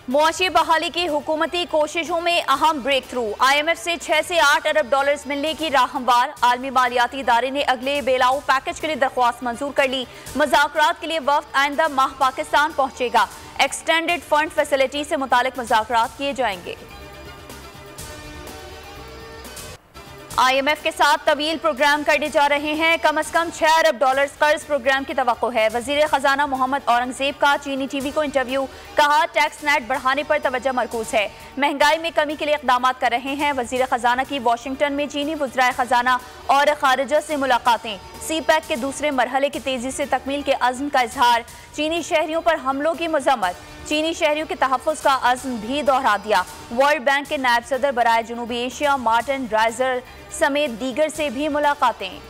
मुआशी बहाली की हुकूमती कोशिशों में अहम ब्रेक थ्रू। IMF से 6 से 8 अरब डॉलर्स मिलने की राह हमवार। आलमी मालियाती इदारे ने अगले बेलाउ पैकेज के लिए दरख्वास्त मंजूर कर ली। मुज़ाकरात के लिए वफ्द आइंदा माह पाकिस्तान पहुंचेगा। एक्सटेंडेड फंड फैसिलिटी से मुतालिक मुज़ाकरात किए जाएंगे। IMF के साथ तवील प्रोग्राम करने जा रहे हैं। कम अज कम 6 अरब डॉलर्स कर्ज प्रोग्राम की तवक्को है। वजीर खजाना मोहम्मद औरंगजेब का चीनी टीवी को इंटरव्यू। कहा, टैक्स नेट बढ़ाने पर तवज्जो मरकूज है। महंगाई में कमी के लिए इक़दाम कर रहे हैं। वजीर खजाना की वाशिंगटन में चीनी वज़राए खजाना और खारिजा से मुलाकातें। CPEC के दूसरे मरहले की तेजी से तकमील के अज़्म का इजहार। चीनी शहरियों पर हमलों की मजम्मत। चीनी शहरियों के तहफ़्फ़ुज़ का अज़्म भी दोहरा दिया। वर्ल्ड बैंक के नायब सदर बराए जनूबी एशिया मार्टिन ड्राइजर समेत दीगर से भी मुलाकातें।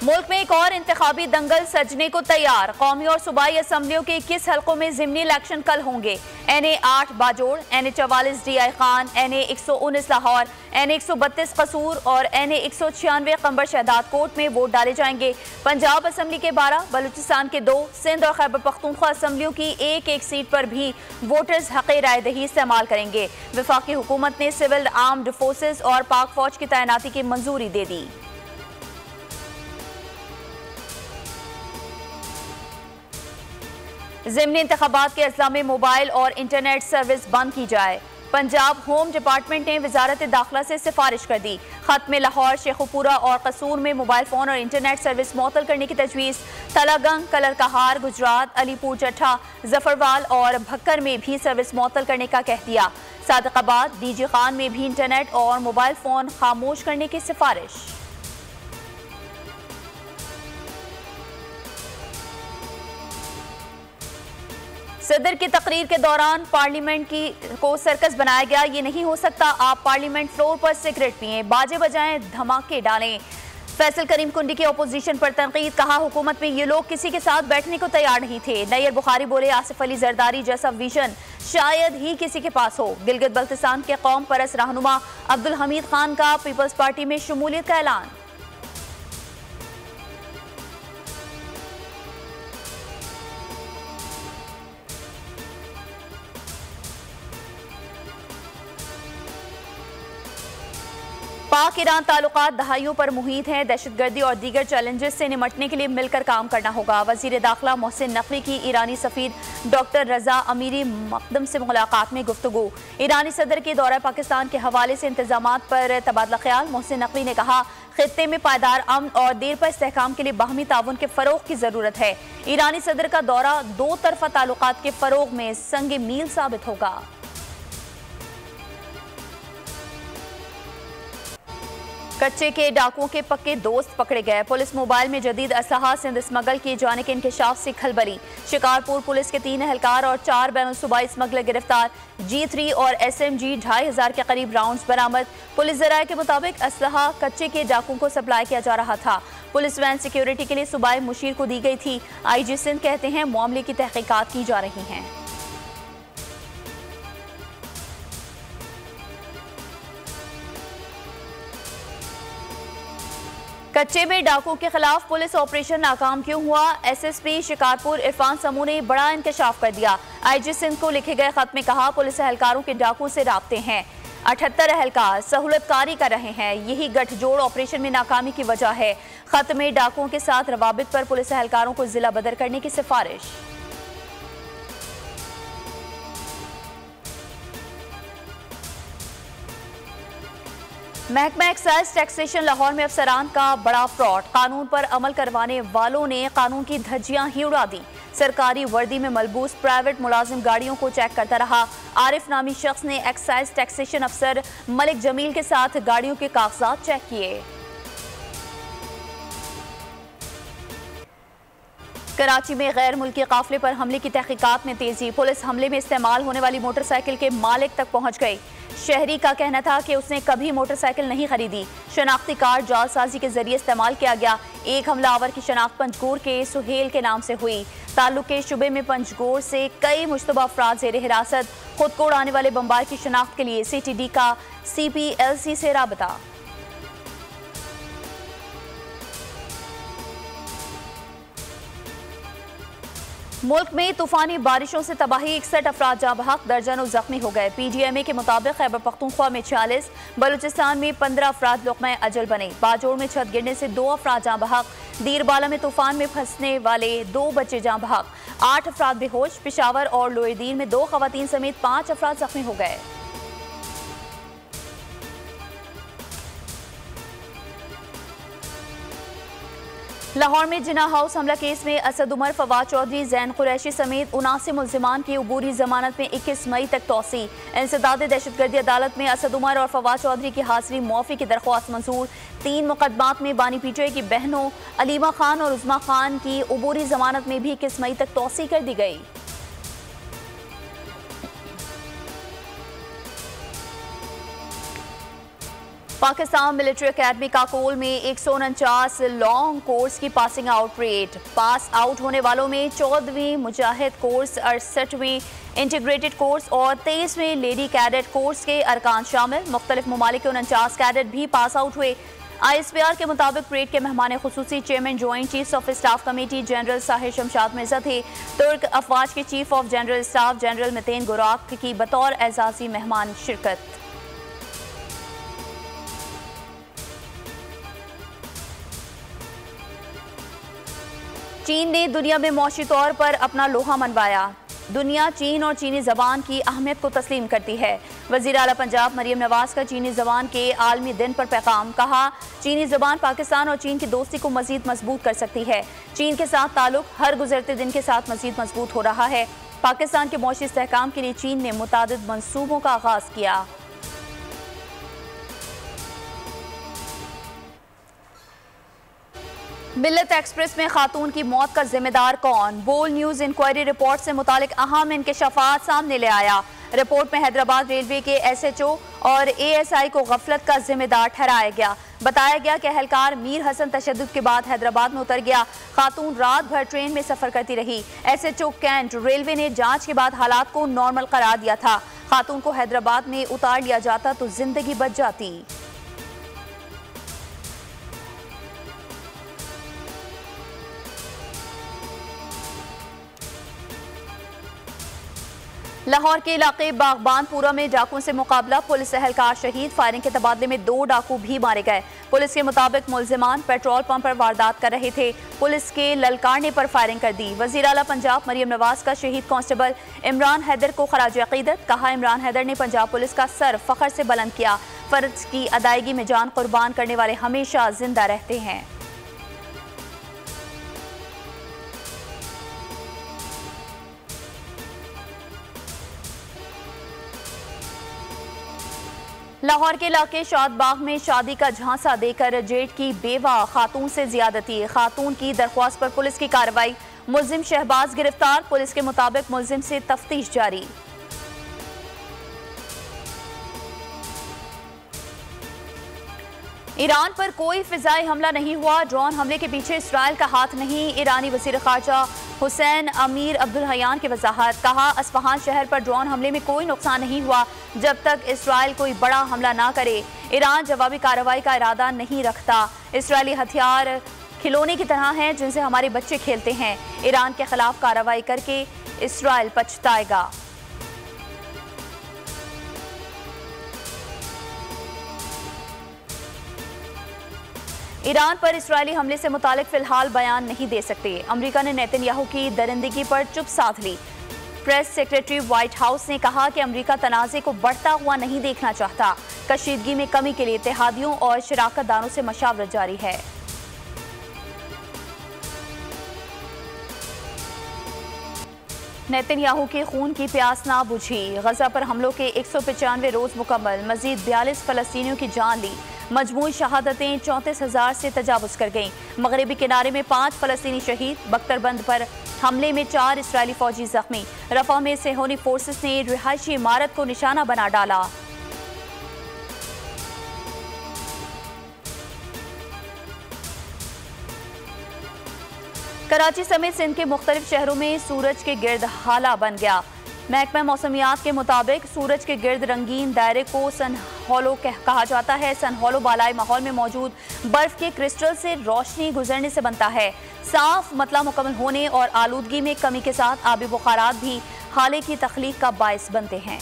मुल्क में एक और इंतखाबी दंगल सजने को तैयार। कौमी और सूबाई असम्बलियों के 21 हल्कों में ज़िमनी इलेक्शन कल होंगे। NA 8 Bajaur, NA 44 DI Khan, NA 119 Lahore, NA 132 कसूर और NA 196 कंबर शहदाद कोट में वोट डाले जाएंगे। पंजाब असम्बली के 12, बलूचिस्तान के 2, सिंध और खैबर पख्तूनख्वा असम्बलियों की एक सीट पर भी वोटर्स हक़ राय दही इस्तेमाल करेंगे। वफाकी हुकूमत ने सिविल आर्म्ड फोर्सेज और पाक फौज की तैनाती की मंजूरी दे दी। ज़िमनी इंतखाबात के अज़ला में मोबाइल और इंटरनेट सर्विस बंद की जाए। पंजाब होम डिपार्टमेंट ने वजारत दाखिला से सिफारिश कर दी। खत में लाहौर, शेखुपुरा और कसूर में मोबाइल फ़ोन और इंटरनेट सर्विस मुअत्तल करने की तजवीज़। तलागंग, कलर कहार, गुजरात, अलीपुर चट्ठा, जफरवाल और भक्कर में भी सर्विस मुअत्तल करने का कह दिया। सादिकाबाद, DG खान में भी इंटरनेट और मोबाइल फ़ोन खामोश करने की सिफारिश। सदर की तकरीर के दौरान पार्लियामेंट को सर्कस बनाया गया। ये नहीं हो सकता, आप पार्लियामेंट फ्लोर पर सिगरेट पिएं, बाजे बजाएं, धमाके डालें। फैसल करीम कुंडी की अपोजिशन पर तनकीद। कहा, हुकूमत में ये लोग किसी के साथ बैठने को तैयार नहीं थे। नैयर बुखारी बोले, आसिफ अली जरदारी जैसा विजन शायद ही किसी के पास हो। गिलगित बल्तिस्तान के कौम परस्त रहनुमा अब्दुल हमीद खान का पीपल्स पार्टी में शमूलियत का ऐलान। पाक ईरान ताल्लुकात दहाइयों पर मुहीत हैं। दहशतगर्दी और दीगर चैलेंजेस से निमटने के लिए मिलकर काम करना होगा। वजीर दाखिला मोहसिन नकवी की ईरानी सफीर डॉक्टर रजा अमीरी मकदम से मुलाकात में गुफ्तगू। ईरानी सदर के दौरा पाकिस्तान के हवाले से इंतजामात पर तबादला ख्याल। मोहसिन नकवी ने कहा, खित्ते में पायदार अमन और देर पर इस्तेहकाम के लिए बाहमी ताउन के फरोग की जरूरत है। ईरानी सदर का दौरा दो तरफा ताल्लुकात के फरोग में संग मील साबित होगा। कच्चे के डाकुओं के पक्के दोस्त पकड़े गए। पुलिस मोबाइल में जदीद असलहा सिंध स्मगल किए जाने के इंकशाफ से खलबली। शिकारपुर पुलिस के 3 एहलकार और 4 बैनुल-सूबाई स्मगलर गिरफ्तार। G3 और SMG 2500 के करीब राउंड्स बरामद। पुलिस जराये के मुताबिक असलहा कच्चे के डाकुओं को सप्लाई किया जा रहा था। पुलिस वैन सिक्योरिटी के लिए सूबाई मुशीर को दी गई थी। IG सिंध कहते हैं मामले की तहकीकात की जा रही हैं। कच्चे में डाकुओं के खिलाफ पुलिस ऑपरेशन नाकाम क्यों हुआ? SSP शिकारपुर इरफान समू ने बड़ा इंकशाफ कर दिया। IG सिंध को लिखे गए खत में कहा, पुलिस एहलकारों के डाकुओं से राब्ते हैं। 78 एहलकार सहूलतकारी कर रहे हैं। यही गठजोड़ ऑपरेशन में नाकामी की वजह है। खत में डाकुओं के साथ रवाबित पर पुलिस एहलकारों को जिला बदर करने की सिफारिश। महकमा एक्साइज टैक्सेशन लाहौर में अफसरान का बड़ा फ्रॉड। कानून पर अमल करवाने वालों ने कानून की धज्जियां ही उड़ा दी। सरकारी वर्दी में मलबूस प्राइवेट मुलाजिम गाड़ियों को चेक करता रहा। आरिफ नामी शख्स ने एक्साइज टैक्सेशन अफसर मलिक जमील के साथ गाड़ियों के कागजात चेक किए। कराची में गैर मुल्की काफिले पर हमले की तहकीकात में तेजी। पुलिस हमले में इस्तेमाल होने वाली मोटरसाइकिल के मालिक तक पहुंच गई। शहरी का कहना था कि उसने कभी मोटरसाइकिल नहीं खरीदी। शनाख्ती कार्ड जालसाजी के जरिए इस्तेमाल किया गया। एक हमलावर की शनाख्त पंजगोर के सुहेल के नाम से हुई। ताल्लुक के शुबे में पंजगोर से कई मुश्तबा अफराद ज़ेर हिरासत। खुद को उड़ाने वाले बम्बार की शनाख्त के लिए CTD का CPLC से राबता। मुल्क में तूफानी बारिशों से तबाही, 61 अफराद जाँ बहक, दर्जनों जख्मी हो गए। PGMA के मुताबिक खैबर पख्तूनख्वा में 46, बलूचिस्तान में 15 अफराद लुक़मा अजल बने। बाजोड़ में छत गिरने से 2 अफराद जाँ बहक, दीरबाला में तूफान में फंसने वाले 2 बच्चे जाँ बहक, 8 अफराद बेहोश। पेशावर और लोएदीन में 2 खवातीन समेत 5 अफराद जख्मी हो गए। लाहौर में जिना हाउस हमला केस में असद उमर, फवाद चौधरी, जैन कुरैशी समेत 79 मुल्जिमान की अबूरी जमानत में 21 मई तक तौसी। इंसदाद दहशतगर्दी अदालत में असद उमर और फवाद चौधरी की हाजिरी मुआफ़ी की दरख्वास्त मंजूर। 3 मुकदमात में बानी PTI की बहनों अलीमा खान और उज़मा खान की अबूरी जमानत में भी 21 मई तक तौसी कर दी गई। पाकिस्तान मिलिट्री अकेडमी काकोल में 149 लॉन्ग कोर्स की passing out rate. Pass out होने वालों में 14वीं मुजाहिद कोर्स, 68वीं इंटीग्रेटेड कोर्स और 23वें लेडी कैडेट कोर्स के अरकान शामिल। मुख्तलिफ ममालिक के 49 कैडेट भी पास आउट हुए। ISPR के मुताबिक परेड के मेहमान खुसूसी chairman joint chiefs of staff committee general Sahir Shamshad Mirza थे। तुर्क अफवाज के chief of general staff general Metin Gurak की बतौर एजाजी मेहमान शिरकत। चीन ने दुनिया में मौशी तौर पर अपना लोहा मनवाया। दुनिया चीन और चीनी ज़बान की अहमियत को तस्लीम करती है। वज़ीर आला पंजाब मरियम नवाज का चीनी ज़बान के आलमी दिन पर पैगाम। कहा, चीनी ज़बान पाकिस्तान और चीन की दोस्ती को मज़ीद मजबूत कर सकती है। चीन के साथ ताल्लुक हर गुजरते दिन के साथ मज़ीद मजबूत हो रहा है। पाकिस्तान के मौशी इस्तेहकाम के लिए चीन ने मुतादिद मंसूबों का आगाज़ किया। मिल्लत एक्सप्रेस में खातून की मौत का जिम्मेदार कौन? बोल न्यूज इंक्वायरी रिपोर्ट से मुतालिक अहम इंकशाफात सामने ले आया। रिपोर्ट में हैदराबाद रेलवे के SHO और ASI को गफलत का जिम्मेदार ठहराया गया। बताया गया कि एहलकार मीर हसन तशद्दुद के बाद हैदराबाद में उतर गया। खातून रात भर ट्रेन में सफर करती रही। SHO कैंट, रेलवे ने जांच के बाद हालात को नॉर्मल करार दिया था। खातून को हैदराबाद में उतार लिया जाता तो जिंदगी बच जाती। लाहौर के इलाके बागबानपुरा में डाकुओं से मुकाबला, पुलिस एहलकार शहीद। फायरिंग के तबादले में 2 डाकू भी मारे गए। पुलिस के मुताबिक मुल्जिमान पेट्रोल पंप पर वारदात कर रहे थे। पुलिस के ललकारने पर फायरिंग कर दी। वज़ीर आला पंजाब मरियम नवाज का शहीद कांस्टेबल इमरान हैदर को खराज अकीदत। कहा, इमरान हैदर ने पंजाब पुलिस का सर फख्र से बुलंद किया। फर्ज की अदायगी में जान कुर्बान करने वाले हमेशा जिंदा रहते हैं। लाहौर के इलाके शादबाग में शादी का झांसा देकर जेठ की बेवा खातून से ज्यादती। खातून की दरख्वास्त पर पुलिस की कार्रवाई। मुल्जिम शहबाज गिरफ्तार। पुलिस के मुताबिक मुल्जिम से तफ्तीश जारी। ईरान पर कोई फिजाई हमला नहीं हुआ। ड्रोन हमले के पीछे इसराइल का हाथ नहीं। ईरानी वज़ीर ख़ारजा हुसैन अमीर अब्दुल्लाहियान की वजाहत। कहा, अस्फहान शहर पर ड्रोन हमले में कोई नुकसान नहीं हुआ जब तक इसराइल कोई बड़ा हमला ना करे। ईरान जवाबी कार्रवाई का इरादा नहीं रखता। इसराइली हथियार खिलौने की तरह हैं जिनसे हमारे बच्चे खेलते हैं। ईरान के खिलाफ कार्रवाई करके इसराइल पछताएगा। ईरान पर इसराइली हमले से मुतालिक फिलहाल बयान नहीं दे सकते। अमेरिका ने नेतन्याहू की दरिंदगी पर चुप साध ली। प्रेस सेक्रेटरी व्हाइट हाउस ने कहा कि अमेरिका तनाज़े को बढ़ता हुआ नहीं देखना चाहता। कशीदगी में कमी के लिए इत्तेहादियों और शराकतदारों से मशावरत जारी है। नेतन्याहू के खून की प्यास ना बुझी। गजा पर हमलों के 195 रोज मुकम्मल। मजीद 42 फलस्तीनियों की जान ली। मजमूई शहादतें 34,000 से तजावुज कर गईं। मगरबी किनारे में 5 फलस्तीनी शहीद। बख्तरबंद पर हमले में 4 इसराइली फौजी जख्मी। रफा में सेहोनी फोर्सेस ने रिहायशी इमारत को निशाना बना डाला। कराची समेत सिंध के मुख्तलिफ शहरों में सूरज के गिर्द हाला बन गया। महकमा मौसमियात के मुताबिक सूरज के गिर्द रंगीन दायरे को सन हॉलो कहा जाता है। सन हॉलो बालाई माहौल में मौजूद बर्फ के क्रिस्टल से रोशनी गुजरने से बनता है। साफ मतला मुकम्मल होने और आलूदगी में कमी के साथ आबी बुखारात भी हाले की तख्लीक का बायस बनते हैं।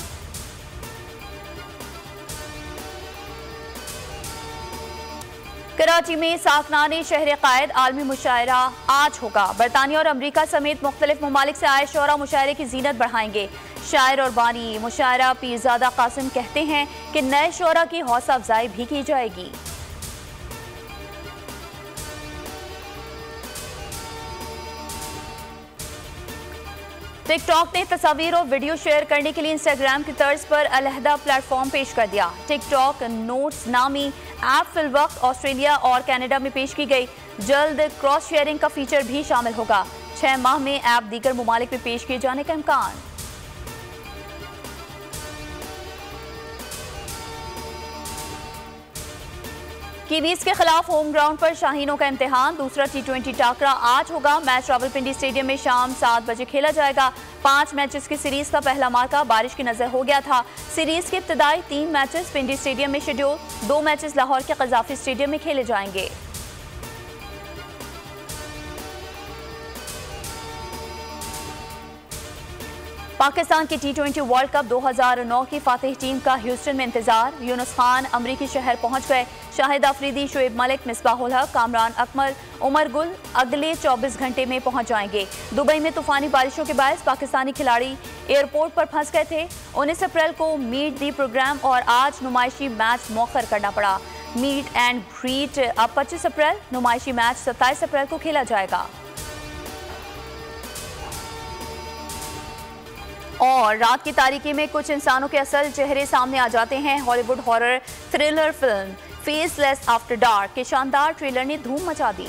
कराची में साकनाने शहर कायद आलमी मुशायरा आज होगा। बरतानिया और अमरीका समेत मुख्तलिफ ममालिक से आए शोरा मुशायरे की जीनत बढ़ाएंगे। शायर और बानी मुशायरा पीरजादा कासिम कहते हैं कि नए शोरा की हौसला अफजाई भी की जाएगी। टिकटॉक ने तस्वीर और वीडियो शेयर करने के लिए इंस्टाग्राम की तर्ज पर अलहदा प्लेटफॉर्म पेश कर दिया। टिकटॉक नोट्स नामी ऐप फिलवक्त ऑस्ट्रेलिया और कनाडा में पेश की गई। जल्द क्रॉस शेयरिंग का फीचर भी शामिल होगा। 6 माह में ऐप दीगर ममालिक में पेश किए जाने का इम्कान। कीवीज के खिलाफ होम ग्राउंड पर शाहीनों का इम्तिहान। दूसरा T20 टाकरा आज होगा। मैच रावलपिंडी स्टेडियम में शाम 7 बजे खेला जाएगा। 5 मैचेस की सीरीज का पहला मार्का बारिश की नजर हो गया था। सीरीज के इब्तदाई 3 मैचेस पिंडी स्टेडियम में शेड्यूल, 2 मैचेस लाहौर के कजाफी स्टेडियम में खेले जाएंगे। पाकिस्तान की T20 वर्ल्ड कप 2009 की फातिह टीम का ह्यूस्टन में इंतजार। यूनुस खान अमरीकी शहर पहुंच गए। शाहिद अफरीदी, शुएब मलिक, मिसबाहुल हक, कामरान अकमल, उमर गुल अगले 24 घंटे में पहुंच जाएंगे। दुबई में तूफानी बारिशों के बायस पाकिस्तानी खिलाड़ी एयरपोर्ट पर फंस गए थे। 19 अप्रैल को मीट दी प्रोग्राम और आज नुमाइशी मैच मौखर करना पड़ा। मीट एंड ग्रीट अब 25 अप्रैल, नुमाइशी मैच 27 अप्रैल को खेला जाएगा। और रात की तारीकी में कुछ इंसानों के असल चेहरे सामने आ जाते हैं। Hollywood horror thriller film faceless after dark के शानदार ट्रेलर ने धूम मचा दी।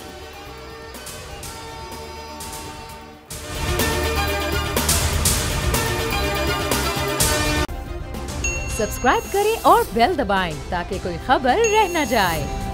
सब्सक्राइब करें और बेल दबाएं ताकि कोई खबर रह न जाए।